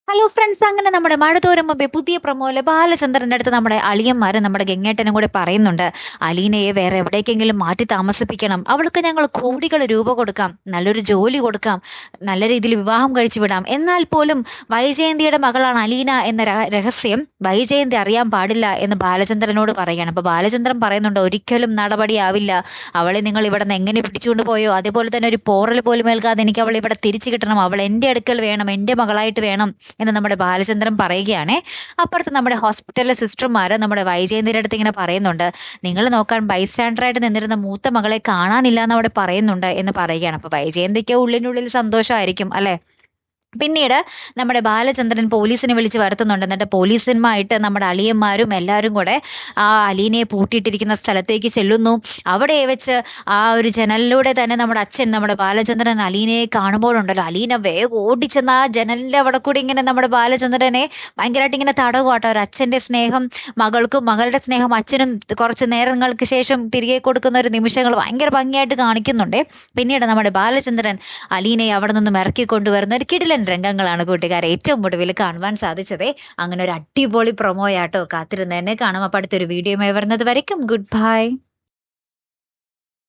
Hello friends, അങ്ങനെ നമ്മുടെ മഴ തോരും മുമ്പേ പുതിയ പ്രൊമോയില് ബാലചന്ദ്രന്റെ അടുത്ത് നമ്മുടെ അളിയന്മാര് നമ്മുടെ ഗംഗേട്ടനും കൂടെ പറയുന്നുണ്ട്, അലീനയെ വേറെ എവിടേക്കെങ്കിലും മാറ്റി താമസിപ്പിക്കണം, അവൾക്ക് ഞങ്ങൾ കോടികൾ രൂപ കൊടുക്കാം, നല്ലൊരു ജോലി കൊടുക്കാം, നല്ല രീതിയിൽ വിവാഹം കഴിച്ചു വിടാം. എന്നാൽ പോലും വൈജയന്തിയുടെ മകളാണ് അലീന എന്ന രഹസ്യം വൈജയന്തി അറിയാൻ പാടില്ല എന്ന് ബാലചന്ദ്രനോട് പറയാണ്. അപ്പൊ ബാലചന്ദ്രൻ പറയുന്നുണ്ട്, ഒരിക്കലും നടപടിയാവില്ല, അവളെ നിങ്ങൾ ഇവിടെ നിന്ന് എങ്ങനെ പിടിച്ചുകൊണ്ട് പോയോ അതുപോലെ തന്നെ ഒരു പോറൽ പോലും ഏൽക്കാതെ എനിക്ക് അവളെ ഇവിടെ തിരിച്ചു കിട്ടണം, അവൾ എൻ്റെ അടുക്കൽ വേണം, എൻ്റെ മകളായിട്ട് വേണം എന്ന് നമ്മുടെ ബാലചന്ദ്രൻ പറയുകയാണേ. അപ്പുറത്ത് നമ്മുടെ ഹോസ്പിറ്റലിലെ സിസ്റ്റർമാര് നമ്മുടെ വൈജയന്തിയുടെ അടുത്ത് ഇങ്ങനെ പറയുന്നുണ്ട്, നിങ്ങൾ നോക്കാൻ ബൈസ്റ്റാൻഡറായിട്ട് നിന്നിരുന്ന മൂത്ത മകളെ കാണാനില്ല എന്ന് അവിടെ പറയുന്നുണ്ട് എന്ന് പറയുകയാണ്. അപ്പൊ വൈജയന്തിക്ക് ഉള്ളിനുള്ളിൽ സന്തോഷമായിരിക്കും അല്ലെ. പിന്നീട് നമ്മുടെ ബാലചന്ദ്രൻ പോലീസിനെ വിളിച്ച് വരുത്തുന്നുണ്ട്. എന്നിട്ട് പോലീസുമായിട്ട് നമ്മുടെ അളിയന്മാരും എല്ലാവരും കൂടെ ആ അലീനയെ പൂട്ടിയിട്ടിരിക്കുന്ന സ്ഥലത്തേക്ക് ചെല്ലുന്നു. അവിടെ വെച്ച് ആ ഒരു ജനലിലൂടെ തന്നെ നമ്മുടെ അച്ഛൻ നമ്മുടെ ബാലചന്ദ്രൻ അലീനയെ കാണുമ്പോഴുണ്ടല്ലോ, അലീന വേഗം ഓടിച്ചെന്ന് ആ ജനലിൻ്റെ അവിടെ കൂടി ഇങ്ങനെ നമ്മുടെ ബാലചന്ദ്രനെ ഭയങ്കരമായിട്ട് ഇങ്ങനെ തടവുകാട്ടോ. ഒരു അച്ഛൻ്റെ സ്നേഹം മകൾക്കും മകളുടെ സ്നേഹം അച്ഛനും കുറച്ച് നേരങ്ങൾക്ക് ശേഷം തിരികെ കൊടുക്കുന്ന ഒരു നിമിഷങ്ങൾ ഭയങ്കര ഭംഗിയായിട്ട് കാണിക്കുന്നുണ്ട്. പിന്നീട് നമ്മുടെ ബാലചന്ദ്രൻ അലീനയെ അവിടെ നിന്നും ഇറക്കി കൊണ്ടുവരുന്ന ഒരു കിടിലൻ രംഗങ്ങളാണ് കൂട്ടുകാരെ ഏറ്റവും ഒടുവിൽ കാണുവാൻ സാധിച്ചത്. അങ്ങനെ ഒരു അടിപൊളി പ്രൊമോയാട്ടോ, കാത്തിരുന്ന് തന്നെ കാണാം. അപ്പം അടുത്തൊരു വീഡിയോയുമായി വരുന്നത് വരയ്ക്കും ഗുഡ് ബൈ.